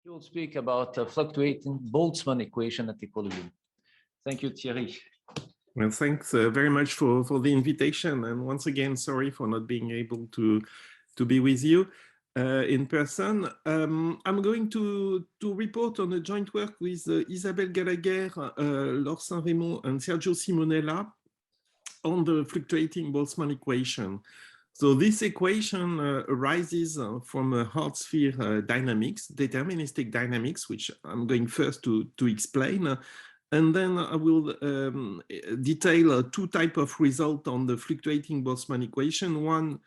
You will speak about fluctuating Boltzmann equation at equilibrium. Thank you, Thierry. Well, thanks very much for the invitation. And once again, sorry for not being able to be with you in person. I'm going to report on a joint work with Isabelle Gallagher, Laure Saint-Raymond, and Sergio Simonella on the fluctuating Boltzmann equation. So this equation arises from hard sphere dynamics, deterministic dynamics, which I'm going first to explain. And then I will detail two types of results on the fluctuating Boltzmann equation. One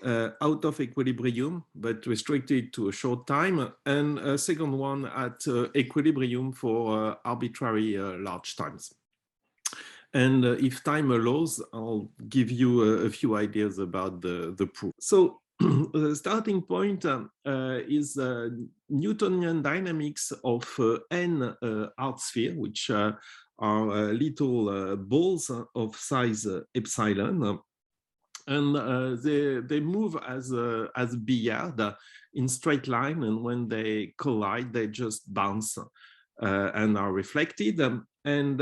out of equilibrium, but restricted to a short time. And a second one at equilibrium for arbitrary large times. And if time allows, I'll give you a few ideas about the proof. So the starting point is Newtonian dynamics of n hard sphere, which are little balls of size epsilon. And they move as billiard in straight line, and when they collide, they just bounce and are reflected. And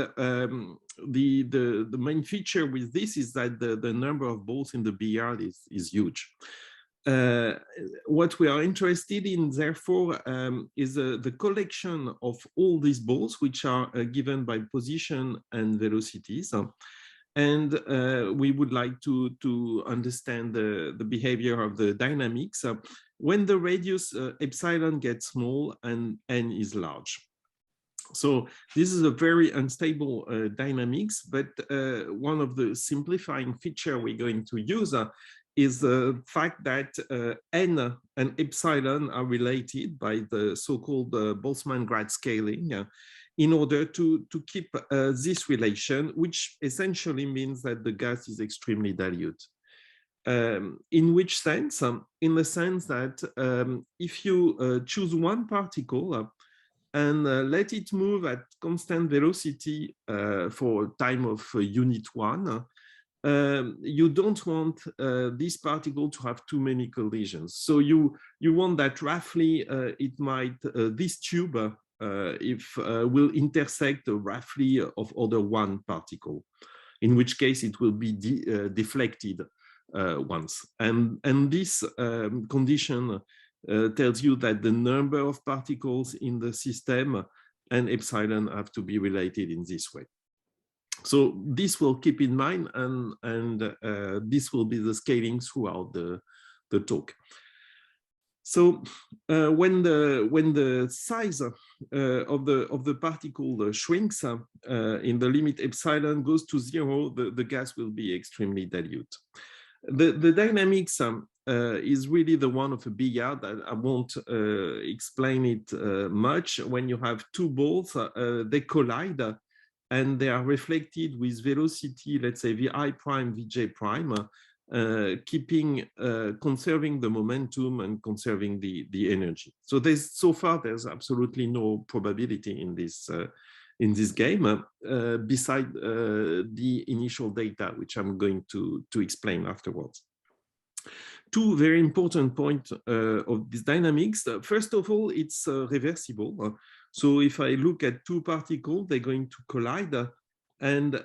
the main feature with this is that the number of balls in the billiard is huge. What we are interested in, therefore, is the collection of all these balls, which are given by position and velocities. And we would like to understand the behavior of the dynamics when the radius epsilon gets small and n is large. So this is a very unstable dynamics, but one of the simplifying feature we're going to use is the fact that n and epsilon are related by the so-called Boltzmann grad scaling in order to keep this relation, which essentially means that the gas is extremely dilute. In which sense? In the sense that if you choose one particle and let it move at constant velocity for a time of unit 1, you don't want this particle to have too many collisions. So you want that roughly it might, this tube will intersect roughly of order 1 particle, in which case it will be deflected once. And this condition tells you that the number of particles in the system and epsilon have to be related in this way. So this will keep in mind, and this will be the scaling throughout the talk. So when the size of the particle shrinks in the limit epsilon goes to 0, the gas will be extremely dilute. The dynamics is really the one of a billiard. I won't explain it much. When you have two balls, they collide and they are reflected with velocity, let's say vi prime, vj prime, conserving the momentum and conserving the energy. So so far there's absolutely no probability in this game, beside the initial data, which I'm going to explain afterwards. Two very important points of this dynamics. First of all, it's reversible. So if I look at two particles, they're going to collide. And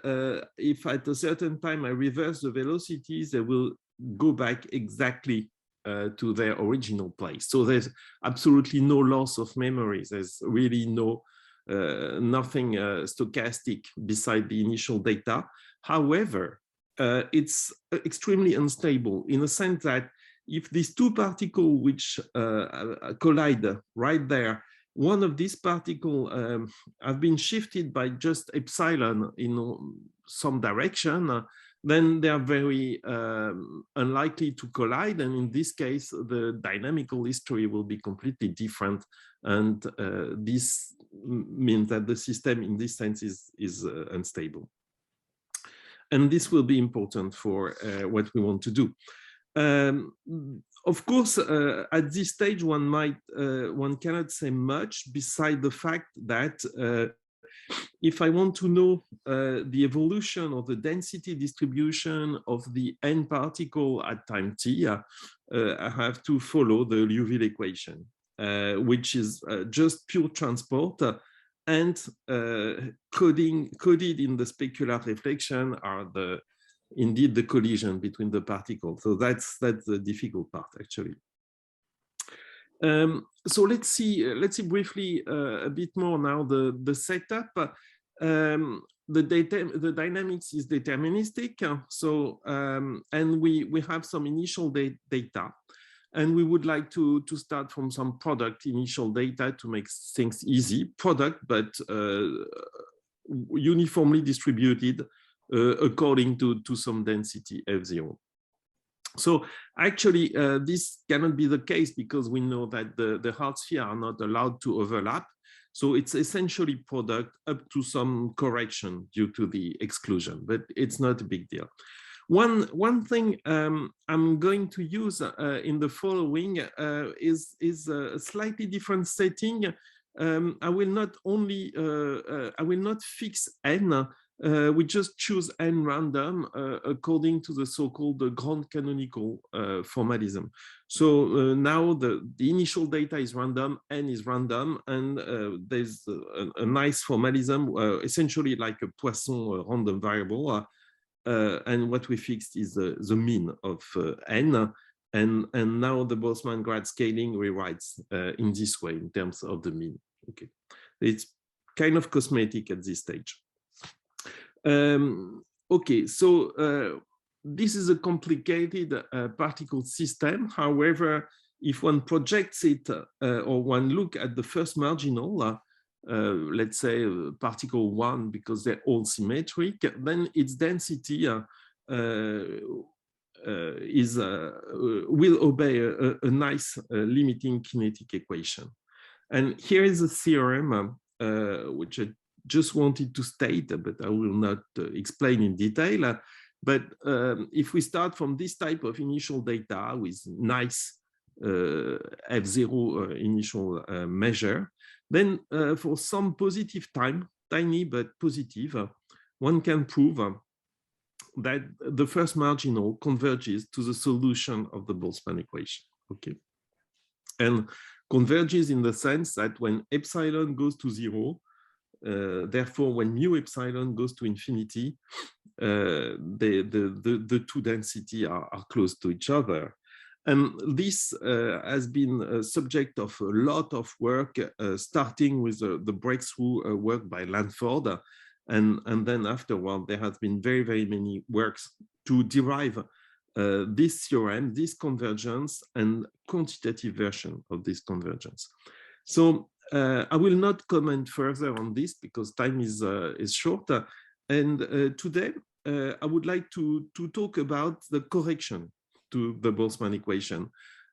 if at a certain time I reverse the velocities, they will go back exactly to their original place. So there's absolutely no loss of memory. There's really nothing stochastic beside the initial data. However, it's extremely unstable in the sense that if these two particles which collide right there, one of these particles have been shifted by just epsilon in some direction, then they are very unlikely to collide. And in this case, the dynamical history will be completely different. And this means that the system in this sense is unstable. And this will be important for what we want to do. Of course, at this stage, one cannot say much beside the fact that if I want to know the evolution of the density distribution of the n particle at time t, I have to follow the Liouville equation. which is just pure transport, and coded in the specular reflection are indeed the collision between the particles. So that's the difficult part, actually. So let's see briefly a bit more now the setup. The dynamics is deterministic. So and we have some initial data, and we would like to start from some product initial data to make things easy. Product, but uniformly distributed according to some density F0. So actually, this cannot be the case because we know that the hard sphere are not allowed to overlap. So it's essentially product up to some correction due to the exclusion, but it's not a big deal. One thing I'm going to use in the following is a slightly different setting. I will not fix n. We just choose n random according to the so-called grand canonical formalism. So now the initial data is random, n is random, and there's a nice formalism, essentially like a Poisson random variable. And what we fixed is the mean of n. And now the Boltzmann grad scaling rewrites in this way in terms of the mean. Okay, it's kind of cosmetic at this stage. Okay, so this is a complicated particle system. However, if one projects it or one look at the first marginal, let's say particle 1, because they're all symmetric, then its density will obey a nice limiting kinetic equation. And here is a theorem which I just wanted to state, but I will not explain in detail. But if we start from this type of initial data with nice F0 initial measure, then for some positive time, tiny but positive, one can prove that the first marginal converges to the solution of the Boltzmann equation. Okay, and converges in the sense that when epsilon goes to 0, therefore when mu epsilon goes to infinity, the two density are close to each other. And this has been a subject of a lot of work, starting with the breakthrough work by Lanford. And then afterward, there has been very, very many works to derive this theorem, this convergence, and quantitative version of this convergence. So I will not comment further on this because time is short. And today, I would like to talk about the correction to the Boltzmann equation.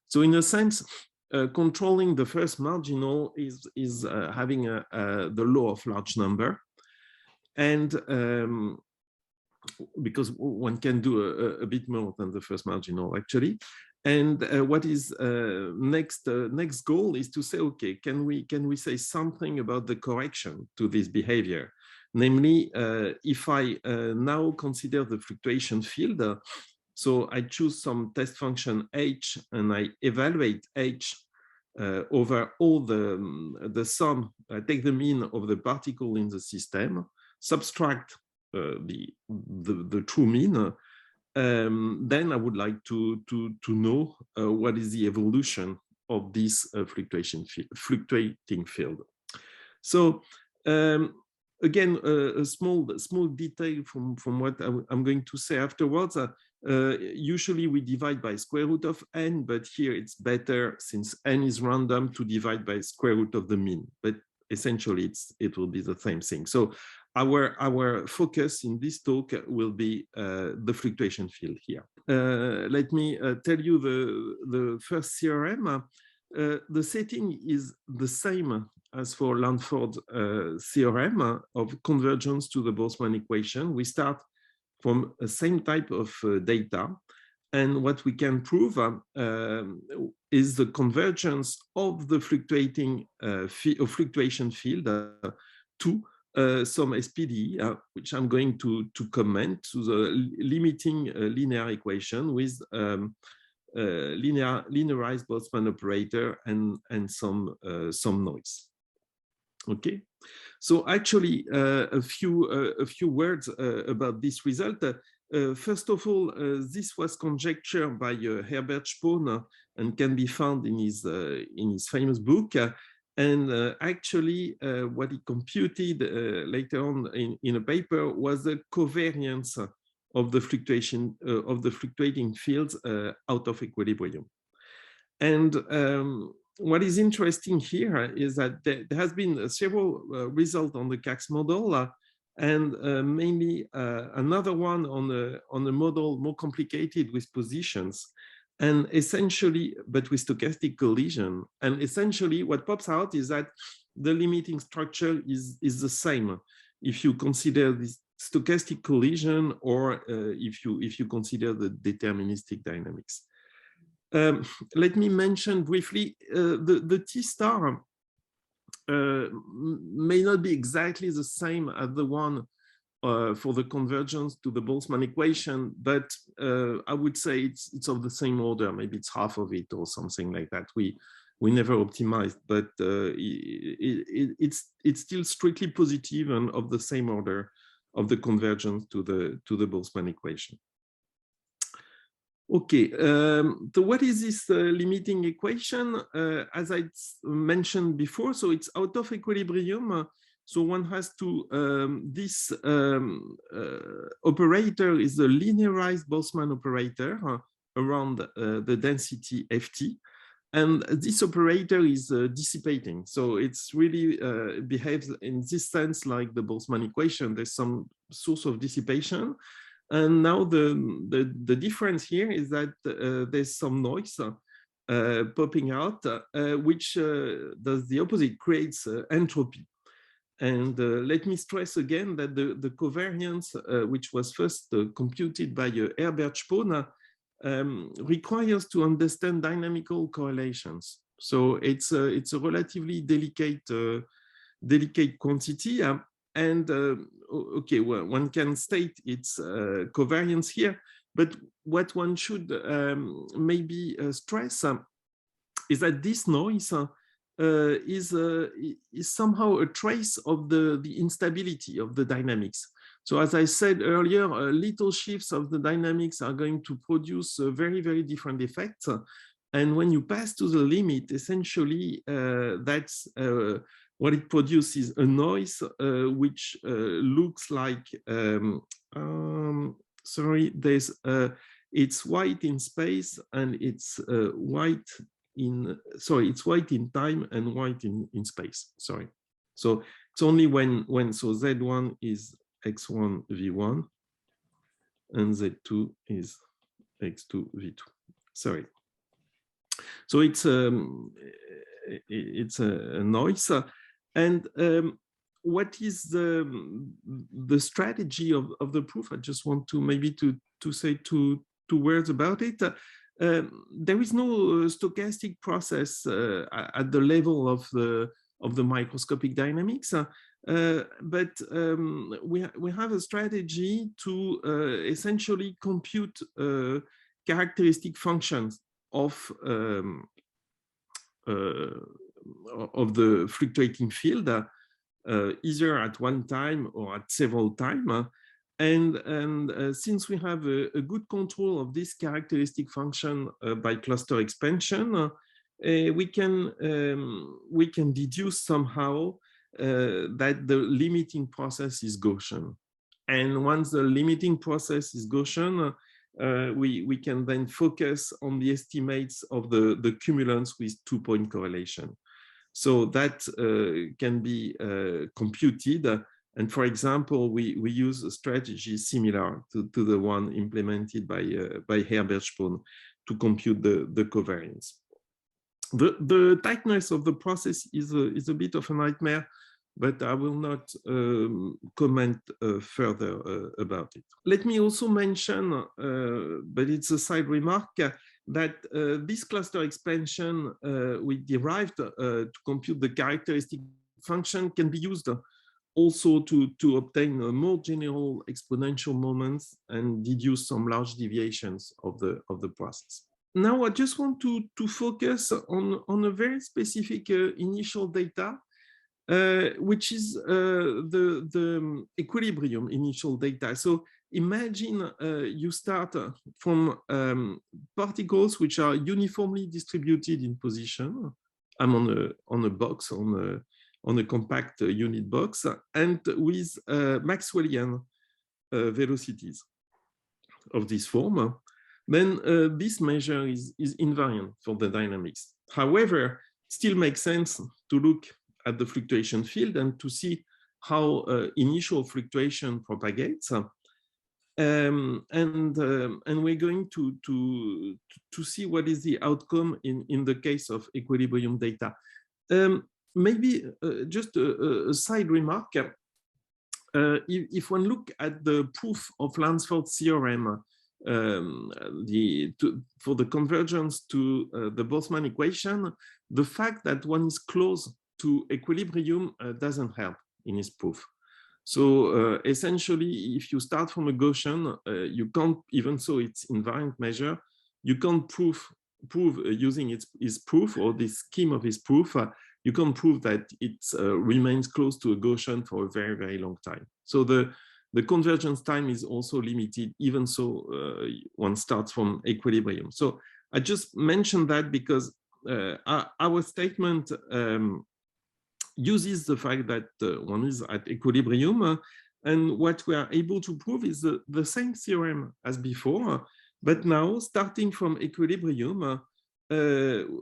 So in a sense, controlling the first marginal is having the law of large number. And because one can do a bit more than the first marginal, actually. And what is next goal is to say, okay, can we say something about the correction to this behavior? Namely, if I now consider the fluctuation field, so I choose some test function h and I evaluate h over all the sum, I take the mean of the particle in the system, subtract the true mean, then I would like to know what is the evolution of this fluctuating field. So again, a small detail from what I'm going to say afterwards. Usually we divide by square root of n, but here it's better, since n is random, to divide by square root of the mean. But essentially it will be the same thing. So our focus in this talk will be the fluctuation field here. Let me tell you the first theorem. The setting is the same as for Lanford theorem of convergence to the Boltzmann equation. We start from the same type of data. And what we can prove is the convergence of the fluctuation field to some SPD, which I'm going to comment to the limiting linear equation with linearized Boltzmann operator and some noise. Okay, so actually a few words about this result. First of all, this was conjectured by Herbert Spohn and can be found in his famous book. And actually, what he computed later on in a paper was the covariance of the fluctuating fields out of equilibrium. And what is interesting here is that there has been several results on the CAX model, and mainly another one on a model more complicated with positions, and essentially, but with stochastic collision. And essentially, what pops out is that the limiting structure is the same if you consider this stochastic collision or if you consider the deterministic dynamics. Let me mention briefly the T star may not be exactly the same as the one for the convergence to the Boltzmann equation, but I would say it's of the same order. Maybe it's half of it or something like that. We never optimized, but it's still strictly positive and of the same order of the convergence to the Boltzmann equation. Okay, so what is this limiting equation? As I mentioned before, so it's out of equilibrium. So one has to, this operator is a linearized Boltzmann operator around the density Ft. And this operator is dissipating. So it's really behaves in this sense like the Boltzmann equation. There's some source of dissipation. And now the difference here is that there's some noise popping out, which does the opposite, creates entropy. And let me stress again that the covariance, which was first computed by Herbert Spohn, requires to understand dynamical correlations. So it's a relatively delicate quantity. And okay, well, one can state its covariance here, but what one should maybe stress is that this noise is somehow a trace of the instability of the dynamics. So as I said earlier, little shifts of the dynamics are going to produce very, very different effects. And when you pass to the limit, essentially, that's what it produces a noise which looks like, sorry, there's, it's white in space and it's white in, sorry, it's white in time and white in space, sorry. So it's only when so Z1 is X1 V1 and Z2 is X2 V2, sorry. So it's a noise. And what is the strategy of the proof? I just want to maybe to say two words about it. There is no stochastic process at the level of the microscopic dynamics, but we have a strategy to essentially compute characteristic functions of the fluctuating field, either at one time or at several times. And since we have a good control of this characteristic function by cluster expansion, we can deduce somehow that the limiting process is Gaussian. And once the limiting process is Gaussian, we can then focus on the estimates of the cumulants with 2-point correlation. So that can be computed. And for example, we use a strategy similar to the one implemented by Herbert Spohn to compute the covariance. The tightness of the process is a bit of a nightmare, but I will not comment further about it. Let me also mention, but it's a side remark, that this cluster expansion we derived to compute the characteristic function can be used also to obtain more general exponential moments and deduce some large deviations of the process. now I just want to focus on a very specific initial data, which is the equilibrium initial data. So imagine you start from particles which are uniformly distributed in position. I'm on a box, on a compact unit box, and with Maxwellian velocities of this form. Then this measure is invariant for the dynamics. However, still makes sense to look at the fluctuation field and to see how initial fluctuation propagates. And we're going to see what is the outcome in the case of equilibrium data. Maybe just a side remark. If one look at the proof of Lansford's theorem for the convergence to the Boltzmann equation, the fact that one is close to equilibrium doesn't help in his proof. So essentially, if you start from a Gaussian, you can't, even so it's invariant measure, you can't prove using his proof or the scheme of his proof, you can't prove that it remains close to a Gaussian for a very, very long time. So the convergence time is also limited, even so one starts from equilibrium. So I just mentioned that because our statement uses the fact that one is at equilibrium, and what we are able to prove is the same theorem as before, but now starting from equilibrium,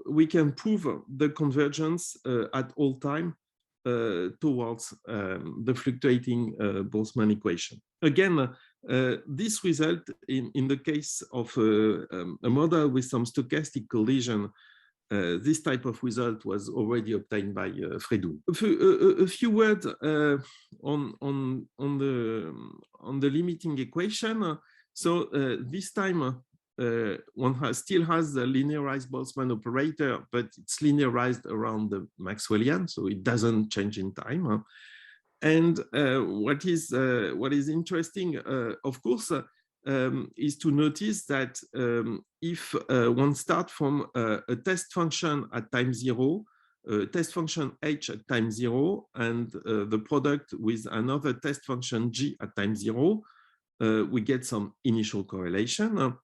we can prove the convergence at all time towards the fluctuating Boltzmann equation. Again, this result in the case of a model with some stochastic collision, this type of result was already obtained by Fredoun. A few words on the limiting equation. So this time one still has the linearized Boltzmann operator, but it's linearized around the Maxwellian, so it doesn't change in time. And what is interesting, of course, is to notice that if one starts from a test function at time 0, test function h at time 0, and the product with another test function g at time 0, we get some initial correlation.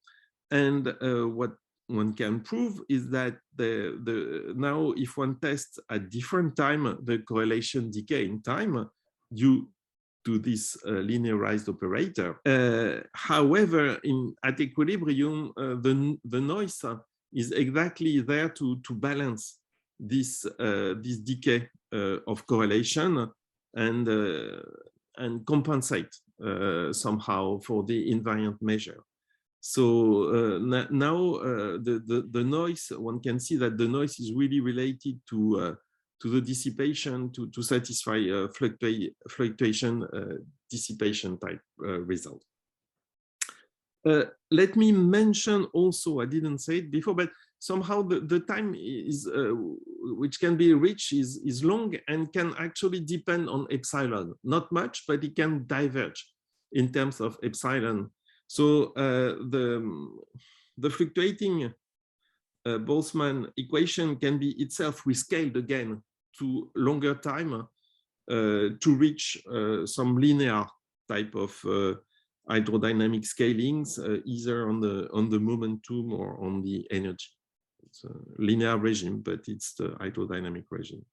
And what one can prove is that now if one tests at different time, the correlation decay in time due to this linearized operator. However, at equilibrium, the noise is exactly there to balance this decay of correlation and compensate somehow for the invariant measure. So now the noise, one can see that the noise is really related to the dissipation to satisfy fluctuation dissipation type result. Let me mention also, I didn't say it before, but somehow the time is which can be reached is long and can actually depend on epsilon. Not much, but it can diverge in terms of epsilon. So the fluctuating Boltzmann equation can be itself rescaled again to longer time to reach some linear type of hydrodynamic scalings, either on the momentum or on the energy. It's a linear regime, but it's the hydrodynamic regime.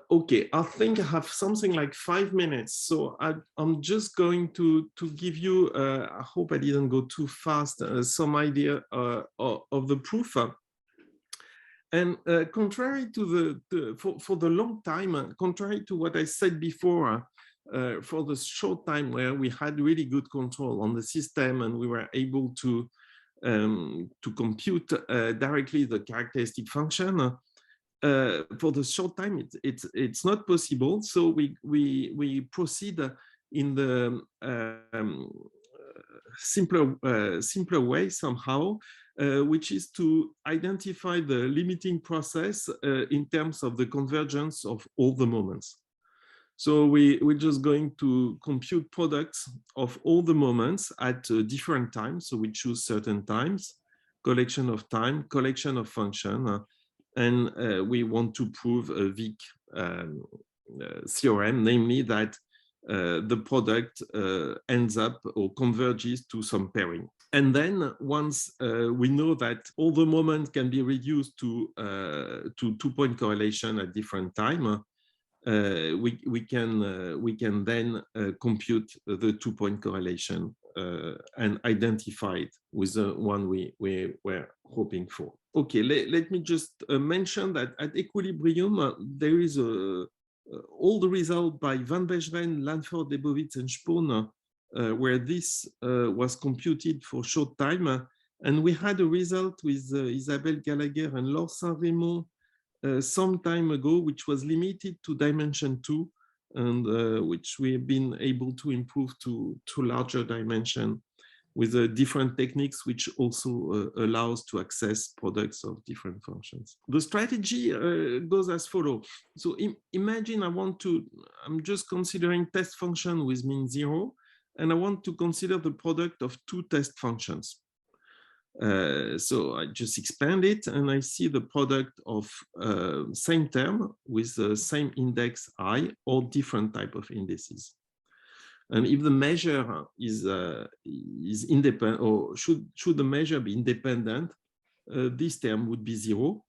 Okay, I think I have something like 5 minutes, so I'm just going to give you, I hope I didn't go too fast, some idea of the proof. And contrary to for the long time, contrary to what I said before, for the short time where we had really good control on the system and we were able to compute directly the characteristic function, for the short time it's not possible. So we proceed in the simpler way somehow, which is to identify the limiting process in terms of the convergence of all the moments. So we're just going to compute products of all the moments at different times. So we choose certain times. collection of time, collection of function, and we want to prove a Wick theorem, namely that the product ends up or converges to some pairing. And then once we know that all the moments can be reduced to 2-point correlation at different time, we can then compute the 2-point correlation and identify it with the one we were hoping for. Okay, let me just mention that at equilibrium, there is all the result by Van Beijeren, Lanford, Lebowitz, and Spohn, where this was computed for short time. And we had a result with Isabelle Gallagher and Laure Saint-Raymond some time ago, which was limited to dimension 2, and which we have been able to improve to larger dimension with different techniques, which also allows to access products of different functions. The strategy goes as follows. So imagine I'm just considering test function with mean 0, and I want to consider the product of 2 test functions. So I just expand it, and I see the product of same term with the same index I or different type of indices. And if the measure is independent, or should the measure be independent, this term would be 0,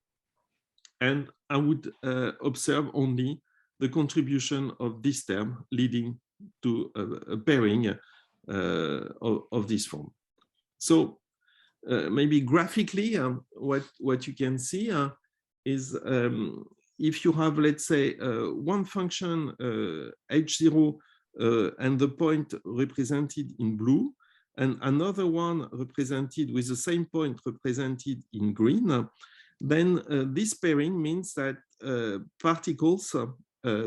and I would observe only the contribution of this term leading to a pairing of this form. So maybe graphically, what you can see is if you have, let's say, one function h0 and the point represented in blue, and another one represented with the same point represented in green, then this pairing means that particles,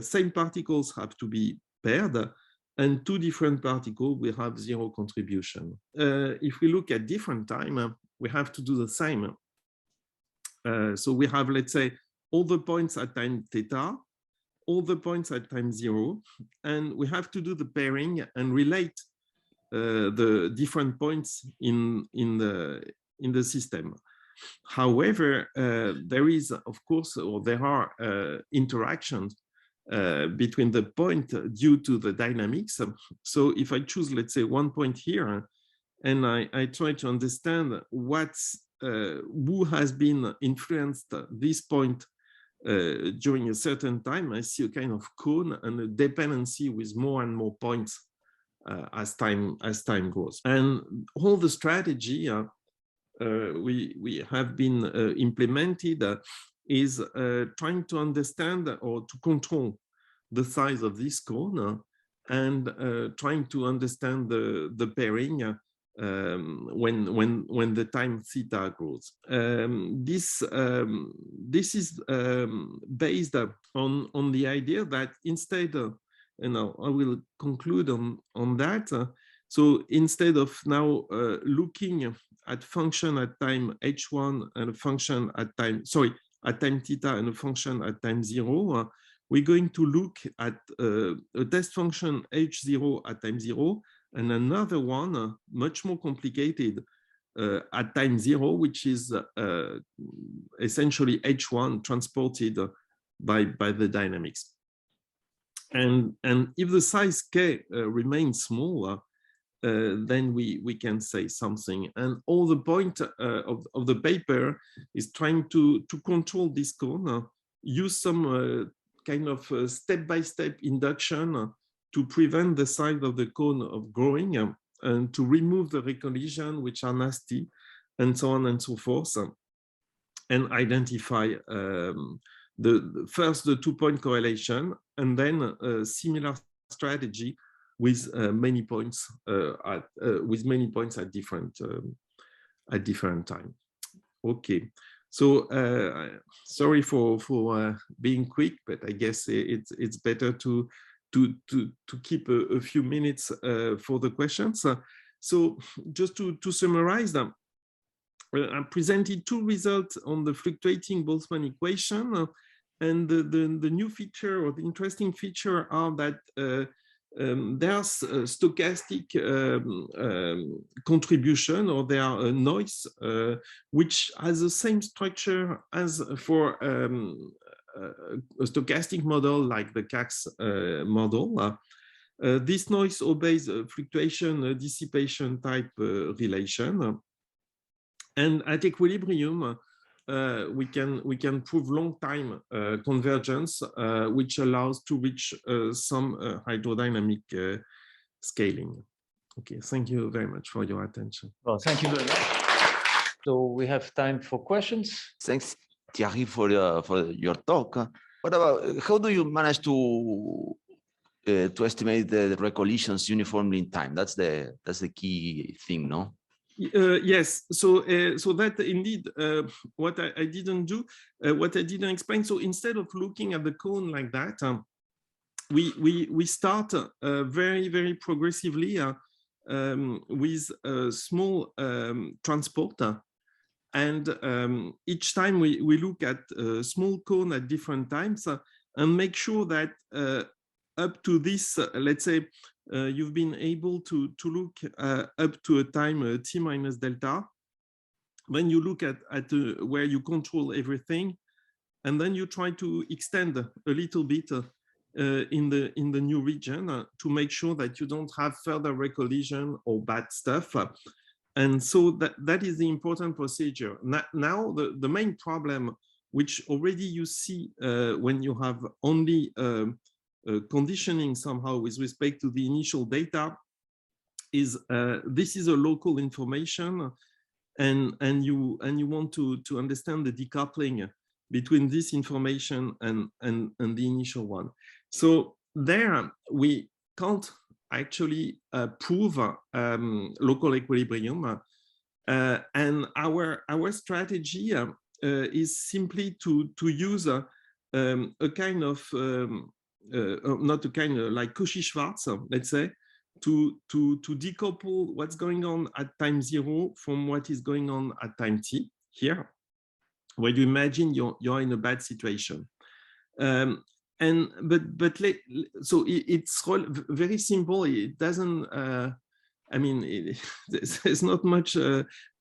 same particles have to be paired, and 2 different particles will have 0 contribution. If we look at different time, we have to do the same. So we have, let's say, all the points at time theta, all the points at time 0, and we have to do the pairing and relate the different points in the system. However, there is, of course, or there are interactions between the point due to the dynamics. So if I choose, let's say, one point here, and I try to understand who has been influenced this point during a certain time, I see a kind of cone and a dependency with more and more points as time goes. And all the strategy we have been implemented is trying to understand or to control the size of this cone and trying to understand the pairing when the time theta grows. This is based on the idea that instead of, I will conclude on that. So instead of now looking at function at time h1 and a function at time, at time theta and a function at time 0, we're going to look at a test function h0 at time 0 and another one much more complicated at time 0, which is essentially h1 transported by the dynamics. And if the size k remains small, then we can say something. And all the point of the paper is trying to control this cone, use some kind of step-by-step induction to prevent the size of the cone of growing and to remove the recollision, which are nasty, and so on and so forth, and identify first the 2-point correlation, and then a similar strategy with many points at different time. Okay, so sorry for being quick, but I guess it's better to keep a few minutes for the questions. So just to summarize them, I presented 2 results on the fluctuating Boltzmann equation, and the new feature or the interesting feature are that there's stochastic contribution, or there are noise, which has the same structure as for a stochastic model like the CAX model. This noise obeys a fluctuation dissipation type relation. And at equilibrium, we can prove long time convergence, which allows to reach some hydrodynamic scaling. Okay, thank you very much for your attention. Well, thank you very much. So we have time for questions. Thanks, Thierry, for your talk. What about, how do you manage to estimate the recollisions uniformly in time? That's the key thing, no? Yes, so that indeed what I didn't do, what I didn't explain. So instead of looking at the cone like that, we start very progressively with a small transporter, and each time we look at a small cone at different times and make sure that up to this, let's say, you've been able to look up to a time t minus delta. When you look at where you control everything, and then you try to extend a little bit in the new region to make sure that you don't have further recollision or bad stuff. And so that is the important procedure. Now the main problem, which already you see when you have only conditioning somehow with respect to the initial data, is this is a local information, and you want to understand the decoupling between this information and the initial one. So there we can't actually prove local equilibrium, and our strategy is simply to use a kind of not a kind of like Cauchy-Schwarz, let's say, to decouple what's going on at time 0 from what is going on at time t here, where you imagine you're in a bad situation. So it's very simple. It doesn't, I mean, there's not much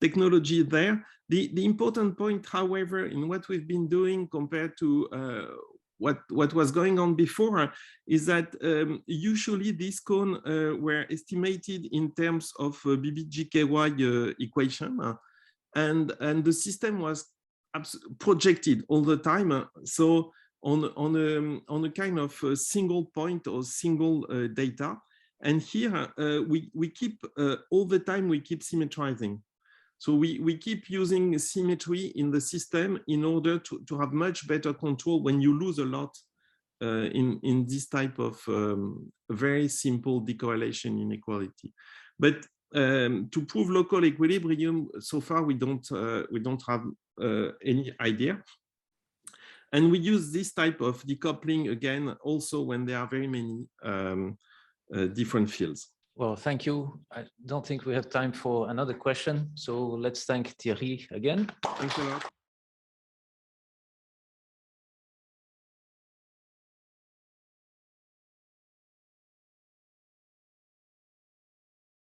technology there. The important point, however, in what we've been doing compared to what was going on before, is that usually these cones were estimated in terms of BBGKY equation, and the system was projected all the time. So on a kind of single point or single data, and here we keep all the time we keep symmetrizing. So we keep using symmetry in the system in order to have much better control when you lose a lot in this type of very simple decorrelation inequality. But to prove local equilibrium, so far we don't have any idea. And we use this type of decoupling again also when there are very many different fields. Well, thank you. I don't think we have time for another question. So let's thank Thierry again. Thanks a lot.